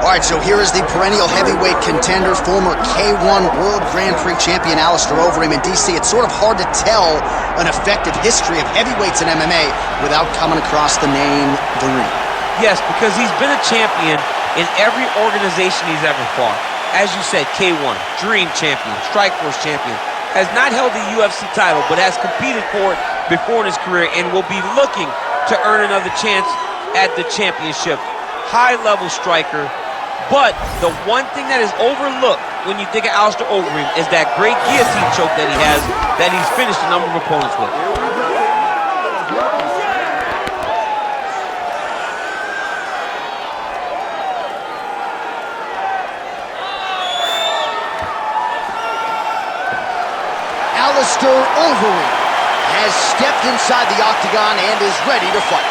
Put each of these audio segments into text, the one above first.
All right, so here is the perennial heavyweight contender, former K1 World Grand Prix champion Alistair Overeem in DC. It's sort of hard to tell an effective history of heavyweights in MMA without coming across the name The Ring. Yes, because he's been a champion in every organization he's ever fought. As you said, K1, Dream champion, Strikeforce champion, has not held the UFC title, but has competed for it before in his career and will be looking to earn another chance at the championship. High-level striker. But the one thing that is overlooked when you think of Alistair Overeem is that great guillotine choke that he has, that he's finished a number of opponents with. Alistair Overeem has stepped inside the octagon and is ready to fight.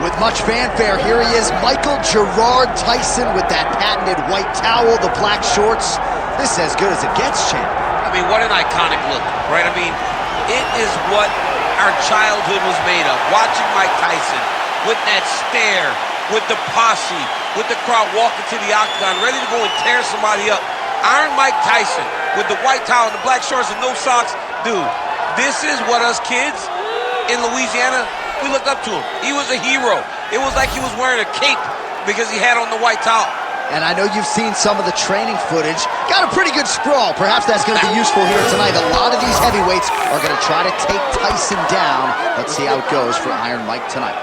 With much fanfare, here he is, Michael Gerard Tyson with that patented white towel, the black shorts. This is as good as it gets, champ. I mean, what an iconic look, right? I mean, it is what our childhood was made of. Watching Mike Tyson with that stare, with the posse, with the crowd walking to the octagon, ready to go and tear somebody up. Iron Mike Tyson with the white towel and the black shorts and no socks. Dude, this is what us kids in Louisiana, we looked up to him. He was a hero. It was like he was wearing a cape because he had on the white towel. And I know you've seen some of the training footage. Got a pretty good sprawl. Perhaps that's going to be useful here tonight. A lot of these heavyweights are going to try to take Tyson down. Let's see how it goes for Iron Mike tonight.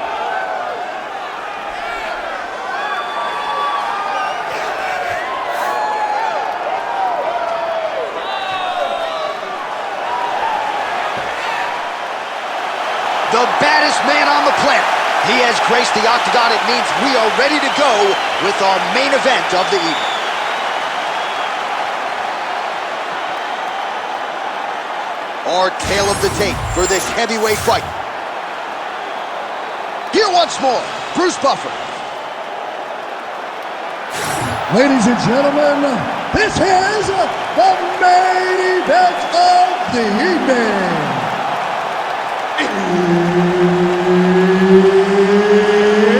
The baddest man on the planet. He has graced the octagon. It means we are ready to go with our main event of the evening. Our tale of the tape for this heavyweight fight. Here once more, Bruce Buffer. Ladies and gentlemen, this is the main event of the evening.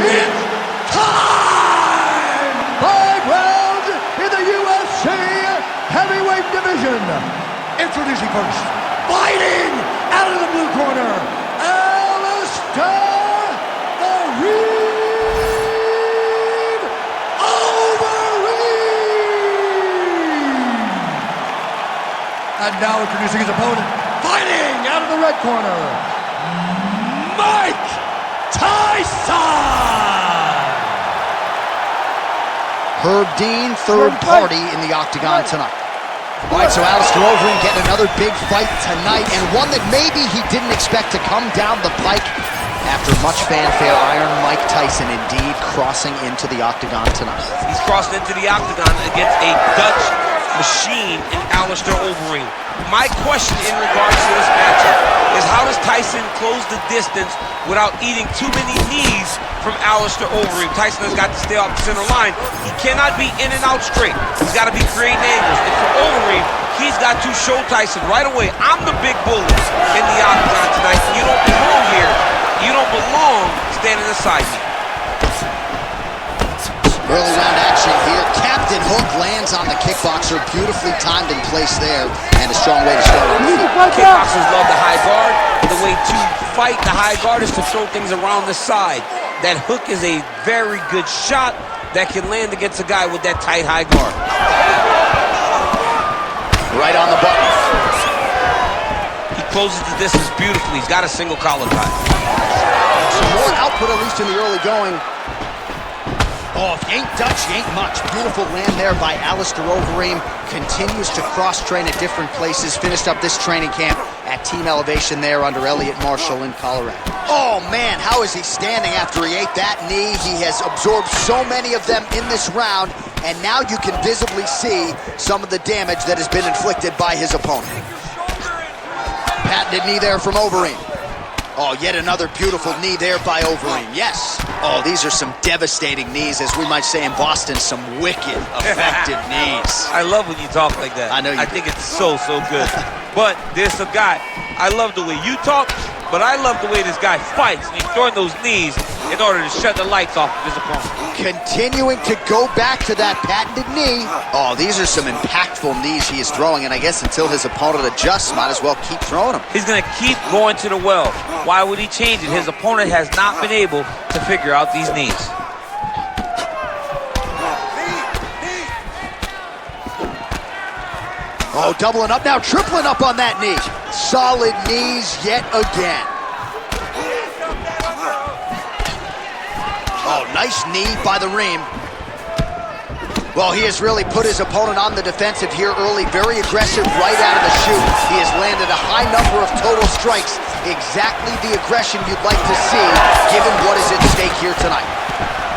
It's time! 5 rounds in the UFC heavyweight division. Introducing first, fighting out of the blue corner, Alistair Overeem. And now introducing his opponent, fighting out of the red corner, Mike Tyson! Herb Dean, third party in the octagon tonight. All right, so Alistair Overeem getting another big fight tonight, and one that maybe he didn't expect to come down the pike. After much fanfare, Iron Mike Tyson indeed crossing into the octagon tonight. He's crossed into the octagon against a Dutch machine in Alistair Overeem. My question in regards to this matchup is, how does Tyson close the distance without eating too many knees from Alistair Overeem? Tyson has got to stay off the center line. He cannot be in and out straight. He's got to be creating angles. And for Overeem, he's got to show Tyson right away, I'm the big bully in the octagon tonight. You don't belong here. You don't belong standing aside me. Early round action here. Captain Hook lands on the kickboxer. Beautifully timed and placed there. And a strong way to start on the feet. Kickboxers love the high guard. The way to fight the high guard is to throw things around the side. That hook is a very good shot that can land against a guy with that tight high guard. Right on the button. He closes the distance beautifully. He's got a single collar tie. Some more output, at least in the early going. Oh, if you ain't Dutch, you ain't much. Beautiful land there by Alistair Overeem. Continues to cross-train at different places. Finished up this training camp at Team Elevation there under Elliot Marshall in Colorado. Oh, man, how is he standing after he ate that knee? He has absorbed so many of them in this round, and now you can visibly see some of the damage that has been inflicted by his opponent. Patented knee there from Overeem. Oh, yet another beautiful knee there by Overeem. Yes. Oh, these are some devastating knees, as we might say in Boston, some wicked, effective knees. I love when you talk like that. I know you I think it's so good. But there's a guy, I love the way you talk, but I love the way this guy fights. And he's throwing those knees in order to shut the lights off of his opponent. Continuing to go back to that patented knee. Oh, these are some impactful knees he is throwing, and I guess until his opponent adjusts, might as well keep throwing them. He's going to keep going to the well. Why would he change it? His opponent has not been able to figure out these knees. Oh, doubling up now, tripling up on that knee. Solid knees yet again. Oh, nice knee by the Reem. Well, he has really put his opponent on the defensive here early. Very aggressive right out of the chute. He has landed a high number of total strikes. Exactly the aggression you'd like to see, given what is at stake here tonight.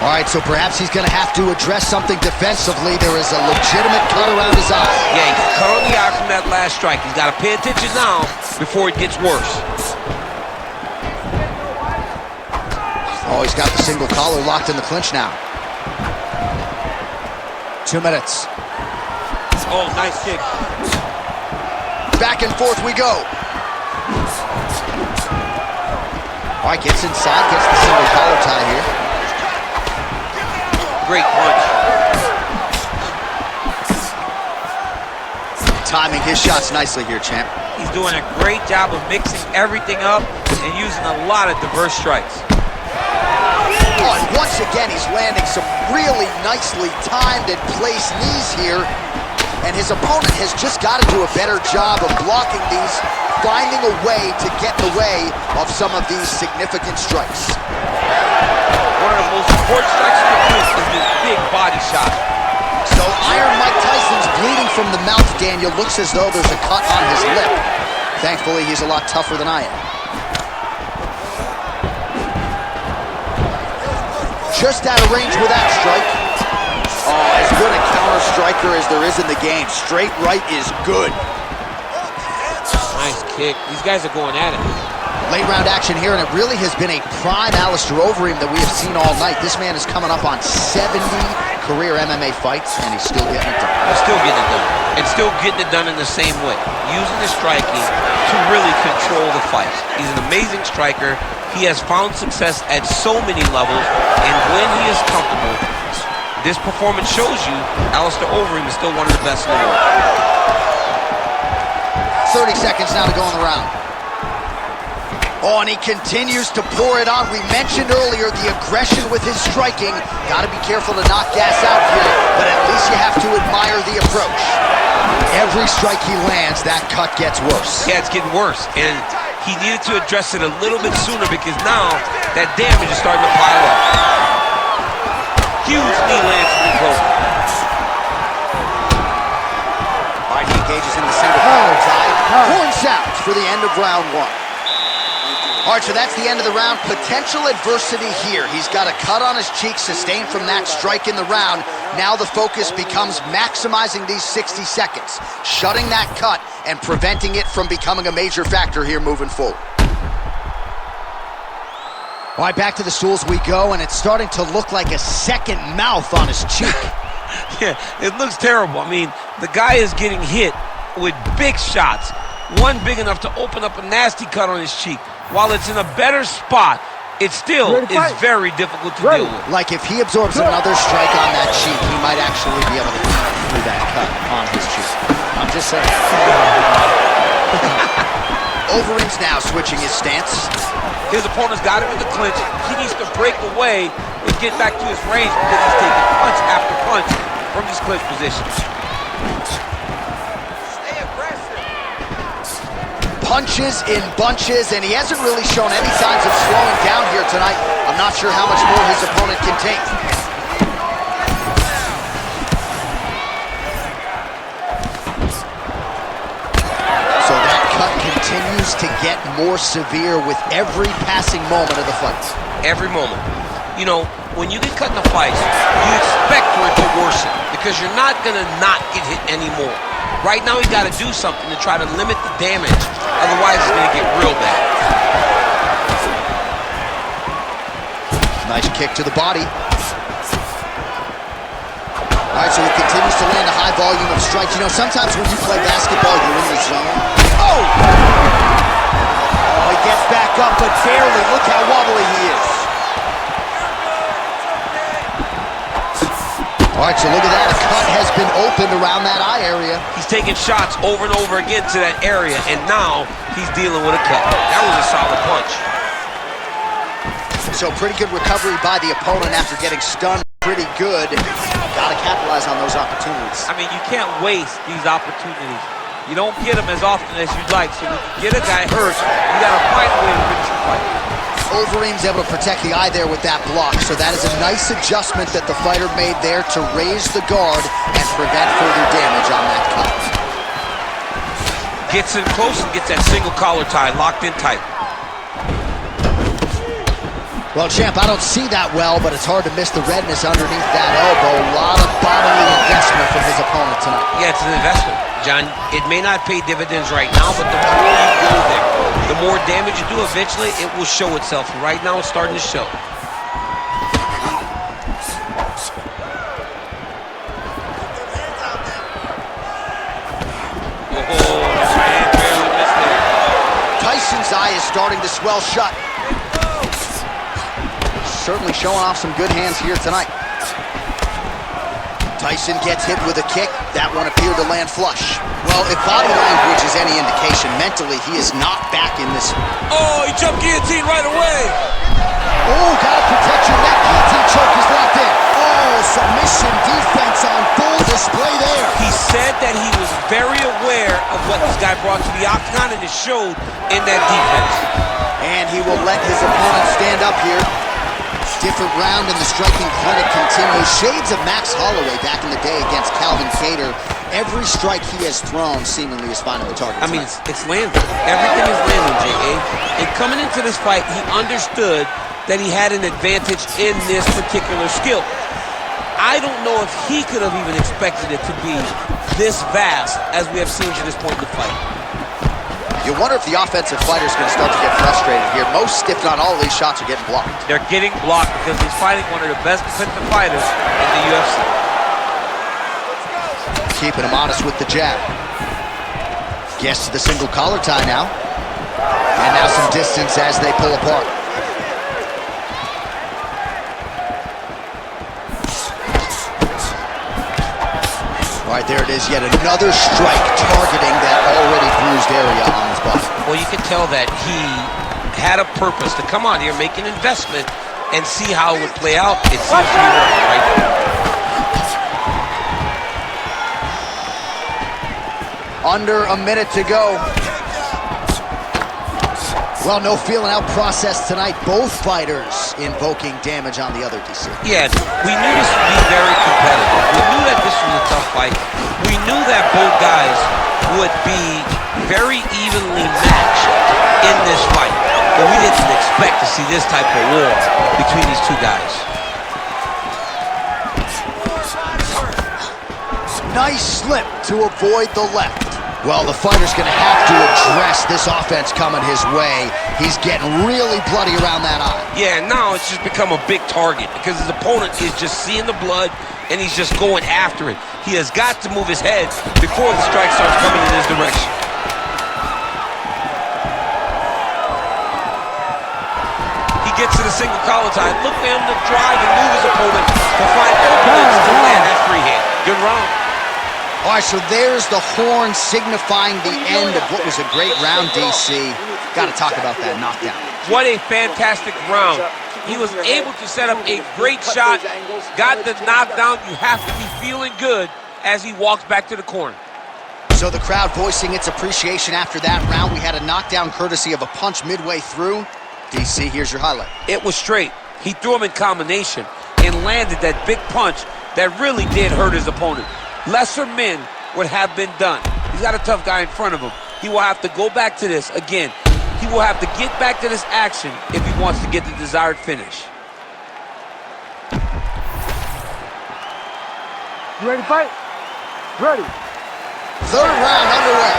All right, so perhaps he's going to have to address something defensively. There is a legitimate cut around his eye. Yeah, he cut on the eye from that last strike. He's got to pay attention now before it gets worse. Oh, he's got the single collar locked in the clinch now. 2 minutes. Oh, nice kick. Back and forth we go. All right, gets inside, gets the single collar tie here. Great punch. Timing his shots nicely here, champ. He's doing a great job of mixing everything up and using a lot of diverse strikes. Oh, and once again, he's landing some really nicely timed and placed knees here. And his opponent has just got to do a better job of blocking these, finding a way to get in the way of some of these significant strikes. One of the most important strikes in the booth is this big body shot. So Iron Mike Tyson's bleeding from the mouth, Daniel. Looks as though there's a cut on his lip. Thankfully, he's a lot tougher than I am. Just out of range with that strike. Oh, as good a counter striker as there is in the game. Straight right is good. Nice kick. These guys are going at it. Late round action here, and it really has been a prime Alistair Overeem that we have seen all night. This man is coming up on 70 career MMA fights, and he's still getting it done. He's still getting it done. And still getting it done in the same way. Using the striking to really control the fight. He's an amazing striker. He has found success at so many levels, and when he is comfortable, this performance shows you Alistair Overeem is still one of the best in the world. 30 seconds now to go in the round. Oh, and he continues to pour it on. We mentioned earlier the aggression with his striking. Got to be careful to not gas out here, but at least you have to admire the approach. Every strike he lands, that cut gets worse. Yeah, it's getting worse, and he needed to address it a little bit sooner because now that damage is starting to pile up. Huge knee lands from the close. All right, he engages in the single collar tie. Horn sounds for the end of round one. All right, so that's the end of the round. Potential adversity here. He's got a cut on his cheek sustained from that strike in the round. Now the focus becomes maximizing these 60 seconds, shutting that cut and preventing it from becoming a major factor here moving forward. All right, back to the stools we go, and it's starting to look like a second mouth on his cheek. Yeah, it looks terrible. I mean, the guy is getting hit with big shots. One big enough to open up a nasty cut on his cheek. While it's in a better spot, it still is very difficult to deal with. Like if he absorbs another strike on that cheek, he might actually be able to cut through that cut on his cheek. I'm just saying. Overeem's now switching his stance. His opponent's got him in the clinch. He needs to break away and get back to his range because he's taking punch after punch from these clinch positions. Punches in bunches, and he hasn't really shown any signs of slowing down here tonight. I'm not sure how much more his opponent can take. So that cut continues to get more severe with every passing moment of the fight. Every moment. You know, when you get cut in a fight, you expect for it to worsen because you're not going to not get hit anymore. Right now, he's got to do something to try to limit the damage. Otherwise, it's going to get real bad. Nice kick to the body. All right, so he continues to land a high volume of strikes. You know, sometimes when you play basketball, you're in the zone. Oh! Oh, he gets back up, but barely. Look how wobbly he is. All right, so look at that. A cut has been opened around that eye area. He's taking shots over and over again to that area, and now he's dealing with a cut. That was a solid punch. So pretty good recovery by the opponent after getting stunned. Pretty good. Got to capitalize on those opportunities. I mean, you can't waste these opportunities. You don't get them as often as you'd like. So when you get a guy hurt, you got to find a way to finish the fight. Overeem's able to protect the eye there with that block. So that is a nice adjustment that the fighter made there to raise the guard and prevent further damage on that cut. Gets in close and gets that single collar tie locked in tight. Well, champ, I don't see that well, but it's hard to miss the redness underneath that elbow. A lot of bodily investment from his opponent tonight. Yeah, it's an investment, John. It may not pay dividends right now, but the more you go there, the more damage you do, eventually it will show itself. Right now, it's starting to show. Tyson's eye is starting to swell shut. Certainly showing off some good hands here tonight. Tyson gets hit with a kick. That one appeared to land flush. Well, if body language is any indication, mentally he is not back in this. Oh, he jumped guillotine right away. Oh, gotta protect your neck. Guillotine choke is locked in. Oh, submission defense on full display there. He said that he was very aware of what this guy brought to the octagon, and it showed in that defense. And he will let his opponent stand up here. Different round in the striking clinic continues. Shades of Max Holloway back in the day against Calvin Kattar. Every strike he has thrown seemingly is finding the target. I mean, it's landing. Everything is landing, J.A. And coming into this fight, he understood that he had an advantage in this particular skill. I don't know if he could have even expected it to be this vast as we have seen to this point in the fight. You wonder if the offensive fighter is going to start to get frustrated here. Most, if not all, of these shots are getting blocked. They're getting blocked because he's fighting one of the best defensive fighters in the UFC. Keeping him honest with the jab. Gets to the single collar tie now. And now some distance as they pull apart. All right, there it is, yet another strike targeting that already bruised area on his body. Well, you can tell that he had a purpose to come out here, make an investment, and see how it would play out. It seems to be working right now. Under a minute to go. Well, no feeling out process tonight. Both fighters invoking damage on the other, DC. Yeah, we knew this would be very competitive. We knew that this was a tough fight. We knew that both guys would be very evenly matched in this fight. But we didn't expect to see this type of war between these two guys. Nice slip to avoid the left. Well, the fighter's going to have to address this offense coming his way. He's getting really bloody around that eye. Yeah, now it's just become a big target because his opponent is just seeing the blood and he's just going after it. He has got to move his head before the strike starts coming in his direction. He gets to the single collar tie. Look for him to drive and move his opponent to find openings to land that free hand. Good round. All right, so there's the horn signifying the end of what was a great round, DC. Got to talk about that knockdown. What a fantastic round. He was able to set up a great shot, got the knockdown. You have to be feeling good as he walks back to the corner. So the crowd voicing its appreciation after that round. We had a knockdown courtesy of a punch midway through. DC, here's your highlight. It was straight. He threw him in combination and landed that big punch that really did hurt his opponent. Lesser men would have been done. He's got a tough guy in front of him. He will have to go back to this again. He will have to get back to this action if he wants to get the desired finish. You ready to fight? Ready. Third round underway.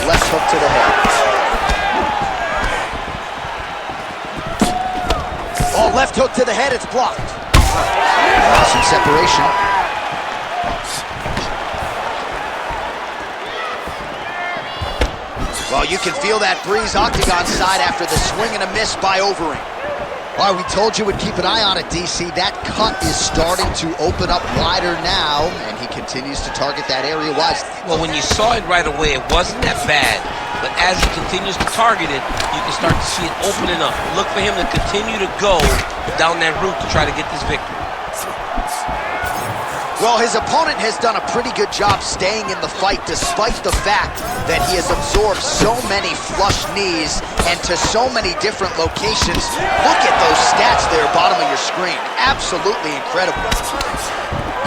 Left hook to the head. hook to the head, it's blocked. Some separation. Well, you can feel that breeze octagon side after the swing and a miss by Overeem. All right, we told you we'd keep an eye on it, DC. That cut is starting to open up wider now, and he continues to target that area wisely. Well, when you saw it right away, it wasn't that bad. But as he continues to target it, you can start to see it opening up. Look for him to continue to go down that route to try to get this victory. Well, his opponent has done a pretty good job staying in the fight despite the fact that he has absorbed so many flush knees and to so many different locations. Look at those stats there, bottom of your screen. Absolutely incredible.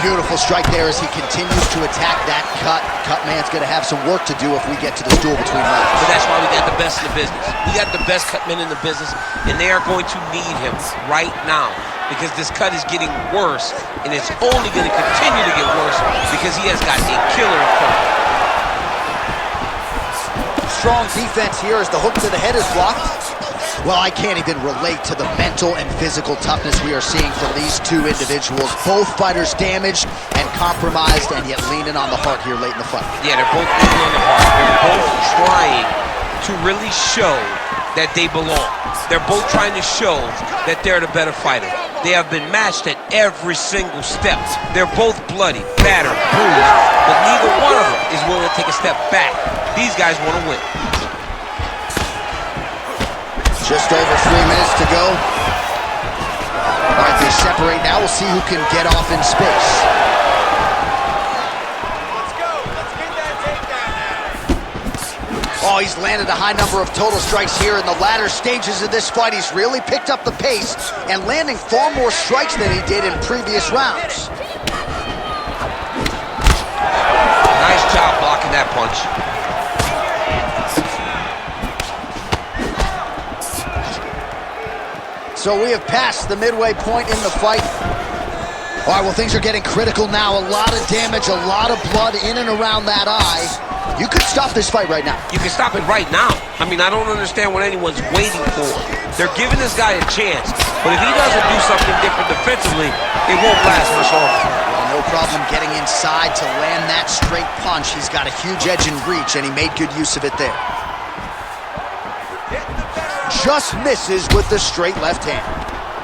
Beautiful strike there as he continues to attack that cut. Cut man's going to have some work to do if we get to the stool between legs. But that's why we got the best in the business. We got the best cut men in the business, and they are going to need him right now because this cut is getting worse, and it's only going to continue to get worse because he has got a killer in front of him. Strong defense here as the hook to the head is blocked. Well, I can't even relate to the mental and physical toughness we are seeing from these two individuals. Both fighters damaged and compromised and yet leaning on the heart here late in the fight. Yeah, they're both leaning on the heart. They're both trying to really show that they belong. They're both trying to show that they're the better fighter. They have been matched at every single step. They're both bloody, battered, bruised, but neither one of them is willing to take a step back. These guys want to win. Just over 3 minutes to go. All right, they separate now. We'll see who can get off in space. Let's go. Let's get that takedown now. Oh, he's landed a high number of total strikes here in the latter stages of this fight. He's really picked up the pace and landing far more strikes than he did in previous rounds. Nice job blocking that punch. So we have passed the midway point in the fight. All right, well, things are getting critical now. A lot of damage, a lot of blood in and around that eye. You could stop this fight right now. You can stop it right now. I mean, I don't understand what anyone's waiting for. They're giving this guy a chance, but if he doesn't do something different defensively, it won't last much longer. Well, no problem getting inside to land that straight punch. He's got a huge edge and reach, and he made good use of it there. Just misses with the straight left hand.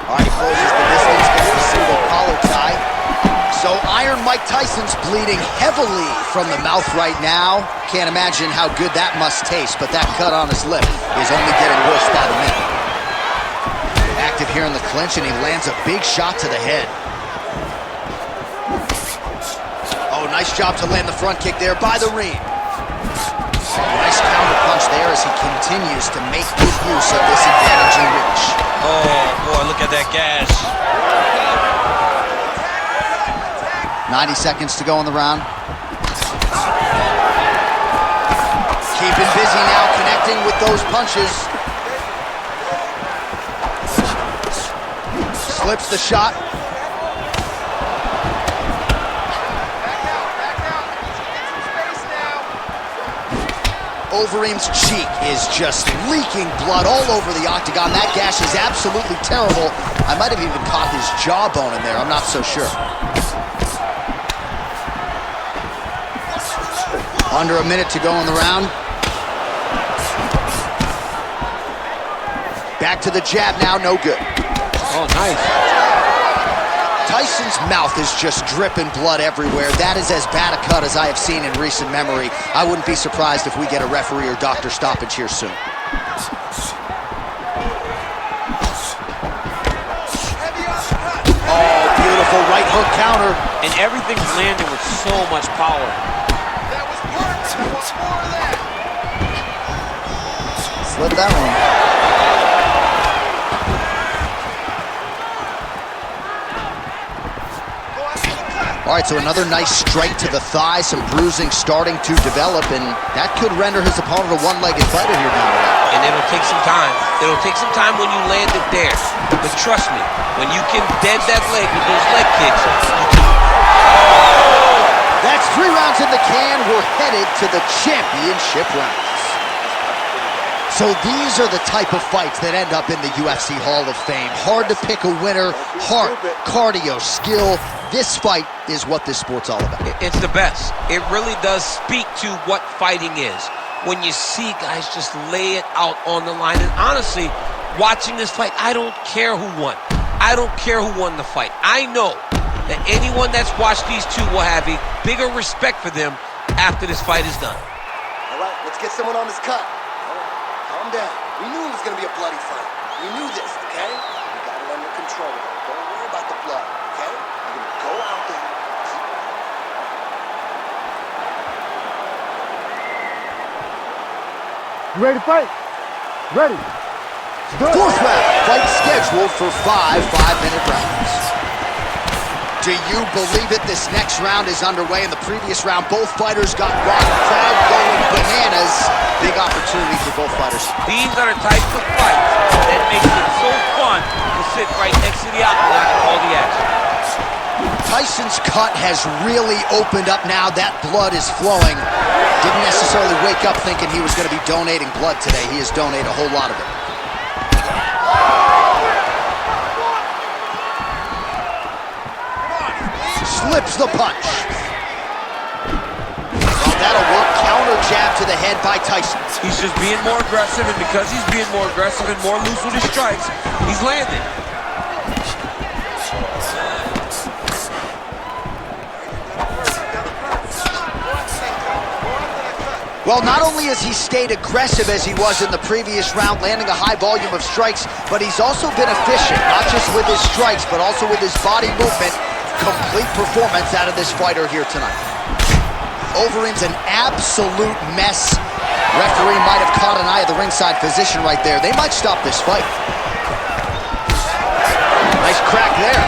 All right, he closes the distance, gets the single collar tie. So Iron Mike Tyson's bleeding heavily from the mouth right now. Can't imagine how good that must taste, but that cut on his lip is only getting worse by the minute. Active here in the clinch, and he lands a big shot to the head. Oh, nice job to land the front kick there by the ring. Nice counter punch there as he continues to make good use of this advantage and reach. Oh, boy, look at that gash. 90 seconds to go in the round. Keeping busy now, connecting with those punches. Slips the shot. Overeem's cheek is just leaking blood all over the octagon. That gash is absolutely terrible. I might have even caught his jawbone in there. I'm not so sure. Under a minute to go in the round. Back to the jab now, no good. Oh, nice. Tyson's mouth is just dripping blood everywhere. That is as bad a cut as I have seen in recent memory. I wouldn't be surprised if we get a referee or doctor stoppage here soon. Oh, beautiful right hook counter. And everything's landing with so much power. That was perfect. I want more of that. Slip that one. All right, so another nice strike to the thigh, some bruising starting to develop, and that could render his opponent a one-legged fighter here down the line. And it'll take some time. It'll take some time when you land it there. But trust me, when you can dead that leg with those leg kicks, you can... That's 3 rounds in the can. We're headed to the championship rounds. So these are the type of fights that end up in the UFC Hall of Fame. Hard to pick a winner, heart, cardio, skill. This fight is what this sport's all about. It's the best. It really does speak to what fighting is. When you see guys just lay it out on the line. And honestly, watching this fight, I don't care who won. I don't care who won the fight. I know that anyone that's watched these two will have a bigger respect for them after this fight is done. All right, let's get someone on this cut. All right, calm down. We knew it was going to be a bloody fight. We knew this, okay? We got it under control. Don't worry about the blood, okay? You're going to go out there. You ready to fight? Ready. Fourth round, fight scheduled for 5 5-minute rounds. Do you believe it? This next round is underway. In the previous round, both fighters got rocked. Crowd going bananas. Big opportunity for both fighters. These are the types of fights that make it so fun to sit right next to the octagon and call the action. Tyson's cut has really opened up now. That blood is flowing. Didn't necessarily wake up thinking he was going to be donating blood today. He has donated a whole lot of it. Slips the punch. Well, that'll work. Counter jab to the head by Tyson. He's just being more aggressive, and because he's being more aggressive and more loose with his strikes, he's landing. Well, not only has he stayed aggressive as he was in the previous round, landing a high volume of strikes, but he's also been efficient, not just with his strikes, but also with his body movement. Complete performance out of this fighter here tonight. Overeem's an absolute mess. Referee might have caught an eye of the ringside physician right there. They might stop this fight. Nice crack there.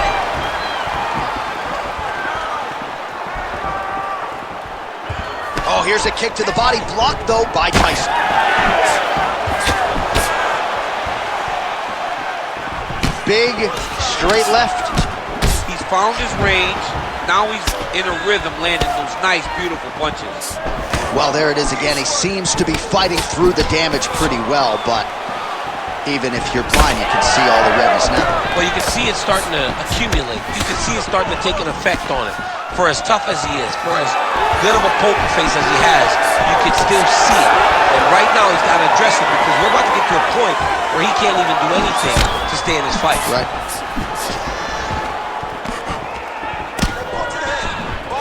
Oh, here's a kick to the body, blocked though by Tyson. Big straight left. He's found his range. Now he's in a rhythm, landing those nice, beautiful punches. Well, there it is again. He seems to be fighting through the damage pretty well, but even if you're blind, you can see all the redness now. Well, you can see it starting to accumulate. You can see it starting to take an effect on him. For as tough as he is, for as good of a poker face as he has, you can still see it. And right now, he's got to address it because we're about to get to a point where he can't even do anything to stay in this fight. Right.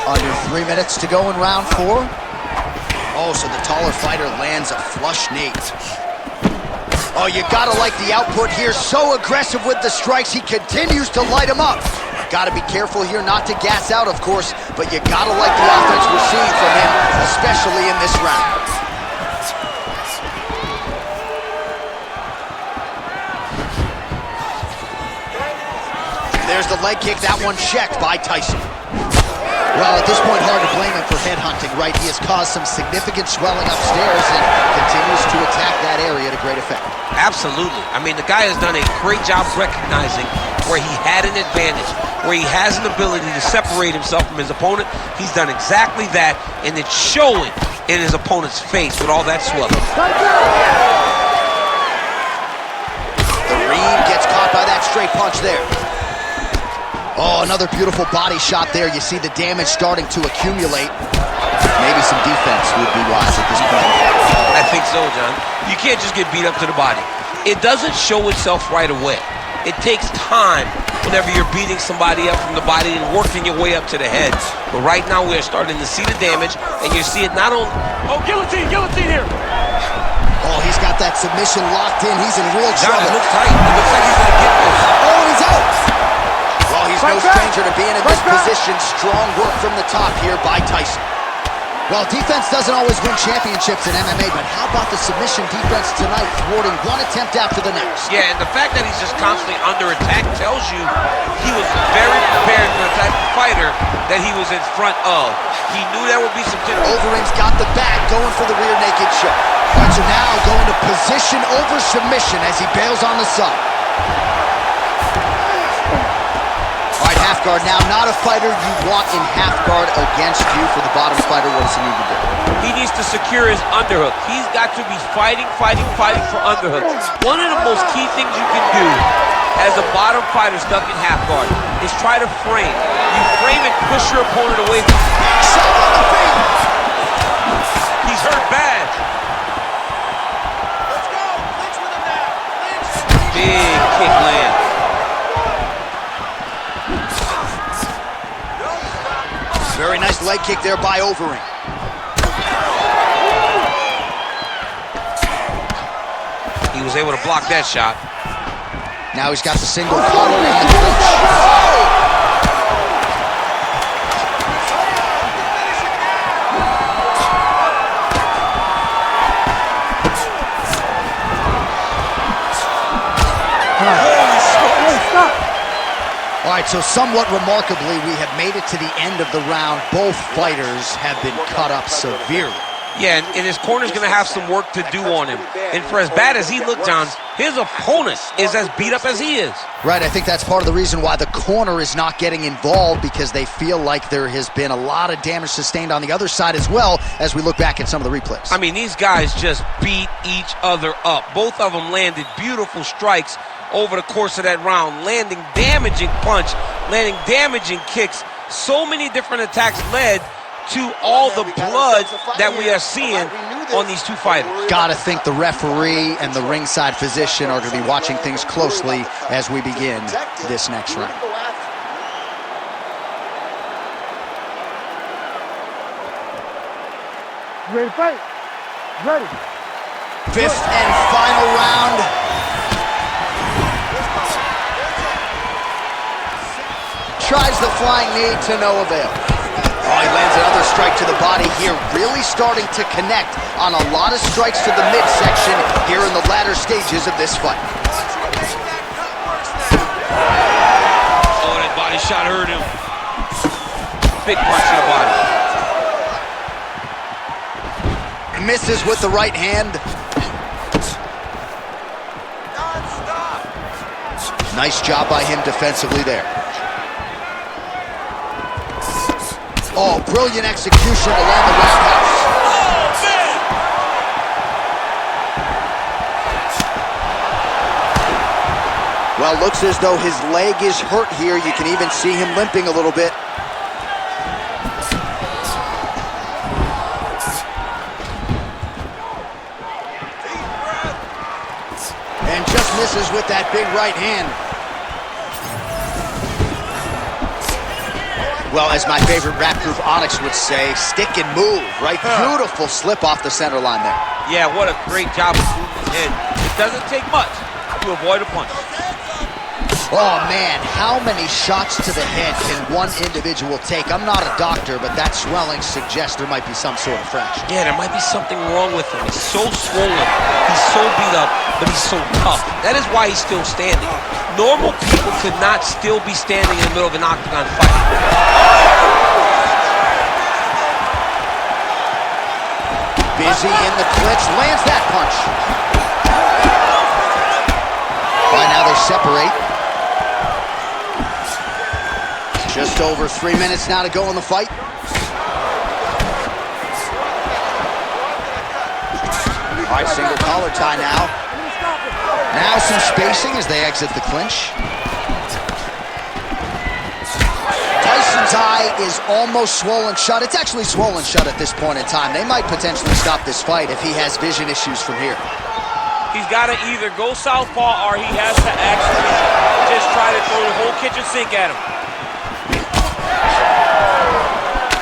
Under 3 minutes to go in round 4. Oh, so the taller fighter lands a flush knee. Oh, you gotta like the output here. So aggressive with the strikes. He continues to light him up. Gotta be careful here not to gas out, of course, but you gotta like the offense we're seeing from him, especially in this round. There's the leg kick. That one checked by Tyson. Well, at this point, hard to blame him for headhunting, right? He has caused some significant swelling upstairs and continues to attack that area to great effect. Absolutely. I mean, the guy has done a great job recognizing where he had an advantage, where he has an ability to separate himself from his opponent. He's done exactly that, and it's showing in his opponent's face with all that swelling. The Reem gets caught by that straight punch there. Oh, another beautiful body shot there. You see the damage starting to accumulate. Maybe some defense would be wise at this point. I think so, John. You can't just get beat up to the body. It doesn't show itself right away. It takes time whenever you're beating somebody up from the body and working your way up to the head. But right now we're starting to see the damage, and you see it not only... Oh, guillotine here! Oh, he's got that submission locked in. He's in real John, trouble. it looks tight. It looks like he's going to get this. Oh, and he's out. Well, he's no stranger to being in this position. Strong work from the top here by Tyson. Well, defense doesn't always win championships in MMA, but how about the submission defense tonight, thwarting one attempt after the next? Yeah, and the fact that he's just constantly under attack tells you he was very prepared for the type of fighter that he was in front of. He knew there would be some... Overeem's got the back, going for the rear naked choke. Fights are now going to position over submission as he bails on the side. All right, half guard now. Not a fighter you want in half guard against you. For the bottom fighter, what does he need to do? He needs to secure his underhook. He's got to be fighting for underhooks. One of the most key things you can do as a bottom fighter stuck in half guard is try to frame. You frame and push your opponent away from you. He's hurt bad. Let's go. Clinch with him now. Clinch. Big kick land. Very nice leg kick there by Overeem. He was able to block that shot. Now he's got the single collar and the clinch. All right, so somewhat remarkably, we have made it to the end of the round. Both fighters have been cut up severely. Yeah, and his corner's going to have some work to do on him. And for as bad as he looked, John, his opponent is as beat up as he is. Right, I think that's part of the reason why the corner is not getting involved, because they feel like there has been a lot of damage sustained on the other side as well, as we look back at some of the replays. I mean, these guys just beat each other up. Both of them landed beautiful strikes over the course of that round, landing damaging punch, landing damaging kicks. So many different attacks led to all the blood that we are seeing on these two fighters. Gotta think the referee and the ringside physician are going to be watching things closely as we begin this next round. Ready to fight? Ready. Fifth and final round. Tries the flying knee to no avail. Oh, he lands another strike to the body here, really starting to connect on a lot of strikes to the midsection here in the latter stages of this fight. Oh, that body shot hurt him. Big punch to the body. Misses with the right hand. Nice job by him defensively there. Oh, brilliant execution to land the roundhouse. Well, looks as though his leg is hurt here. You can even see him limping a little bit. And just misses with that big right hand. Well, as my favorite rap group Onyx would say, stick and move, right? Beautiful slip off the center line there. Yeah, what a great job of moving his head. It doesn't take much to avoid a punch. Oh, man, how many shots to the head can one individual take? I'm not a doctor, but that swelling suggests there might be some sort of fracture. Yeah, there might be something wrong with him. He's so swollen, he's so beat up, but he's so tough. That is why he's still standing. Normal people could not still be standing in the middle of an octagon fight. Busy in the clinch, lands that punch. Right now they separate. Just over 3 minutes now to go in the fight. All right, single collar tie now. Now some spacing as they exit the clinch. Tyson's eye is almost swollen shut. It's actually swollen shut at this point in time. They might potentially stop this fight if he has vision issues from here. He's got to either go southpaw or he has to actually just try to throw the whole kitchen sink at him.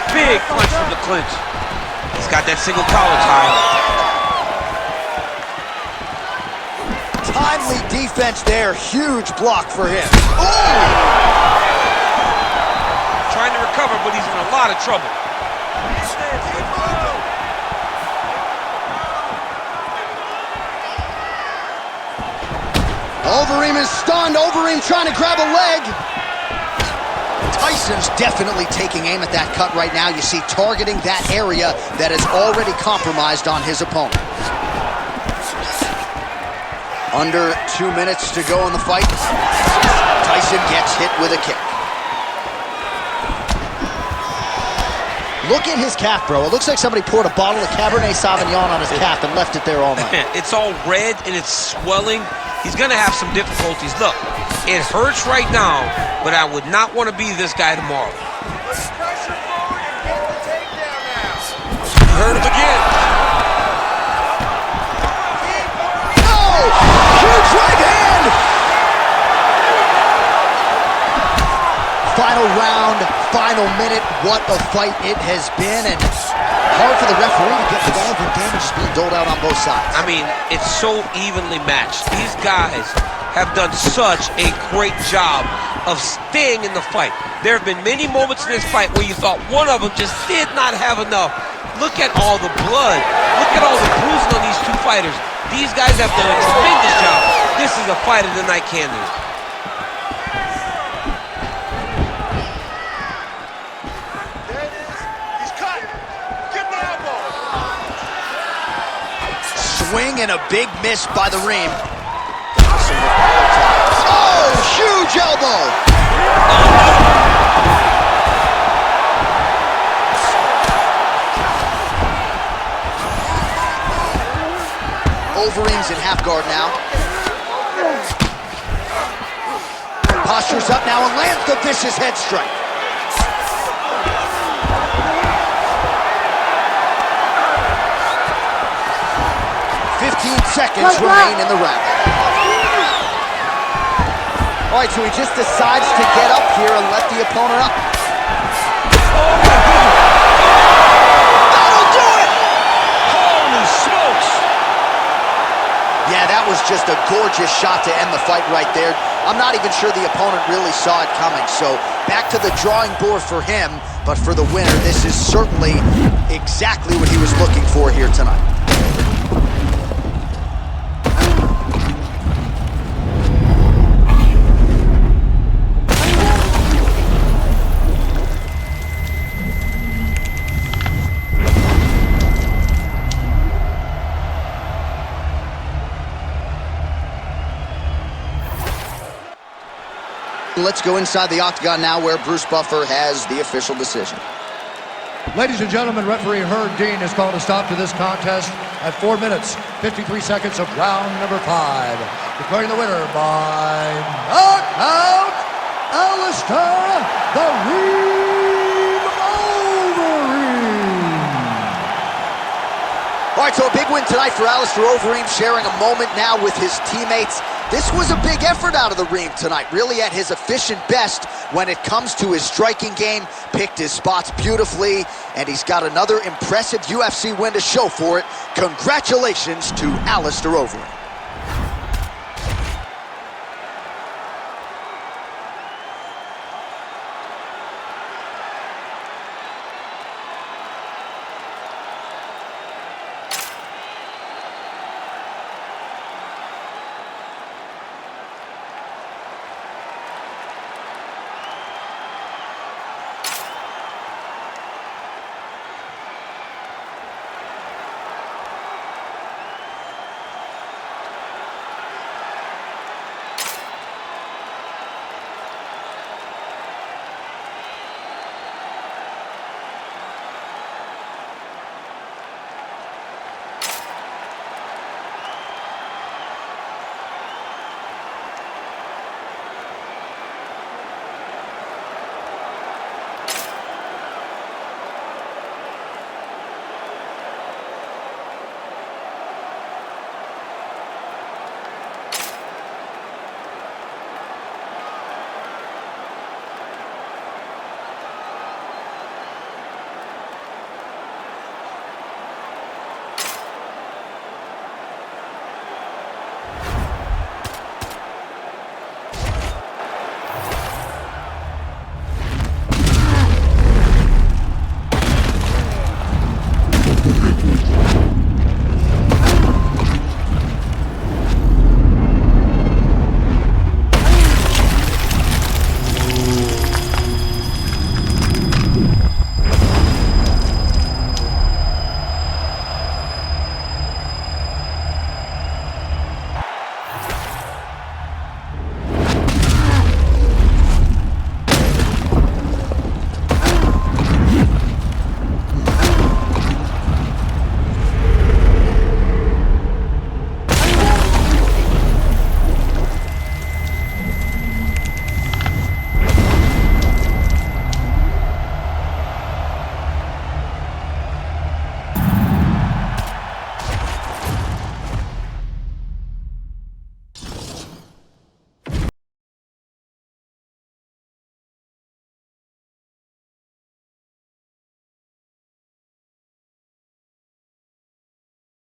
Big punch from the clinch. He's got that single collar tie. Timely defense there. Huge block for him. Ooh! Trying to recover, but he's in a lot of trouble. Overeem is stunned. Overeem trying to grab a leg. Tyson's definitely taking aim at that cut right now. You see, targeting that area that is already compromised on his opponent. Under 2 minutes to go in the fight. Tyson gets hit with a kick. Look at his calf, bro. It looks like somebody poured a bottle of Cabernet Sauvignon on his calf and left it there all night. It's all red and it's swelling. He's going to have some difficulties. Look, it hurts right now, but I would not want to be this guy tomorrow. Put pressure forward and get the takedown now. You heard him again. Oh! Huge right hand! Final round, final minute. What a fight it has been, and hard for the referee to get involved when damage is being doled out on both sides. I mean, it's so evenly matched. These guys have done such a great job of staying in the fight. There have been many moments in this fight where you thought one of them just did not have enough. Look at all the blood. Look at all the bruising on these two fighters. These guys have done a tremendous job. This is a fight of the night candidate. There it is. He's cut. Get the elbow. Swing and a big miss by the Reem. Oh, huge elbow! Overeem's in half guard now. Postures up now and lands the vicious head strike. Seconds remain in the round. All right, so he just decides to get up here and let the opponent up. That'll do it! Holy smokes! Yeah, that was just a gorgeous shot to end the fight right there. I'm not even sure the opponent really saw it coming. So back to the drawing board for him, but for the winner, this is certainly exactly what he was looking for here tonight. Let's go inside the octagon now where Bruce Buffer has the official decision. Ladies and gentlemen, referee Herb Dean has called a stop to this contest at 4 minutes, 53 seconds of round number 5. Declaring the winner by knockout, Alistair the Reem Overeem. All right, so a big win tonight for Alistair Overeem, sharing a moment now with his teammates. This was a big effort out of the Reem tonight, really at his efficient best when it comes to his striking game, picked his spots beautifully, and he's got another impressive UFC win to show for it. Congratulations to Alistair Overeem.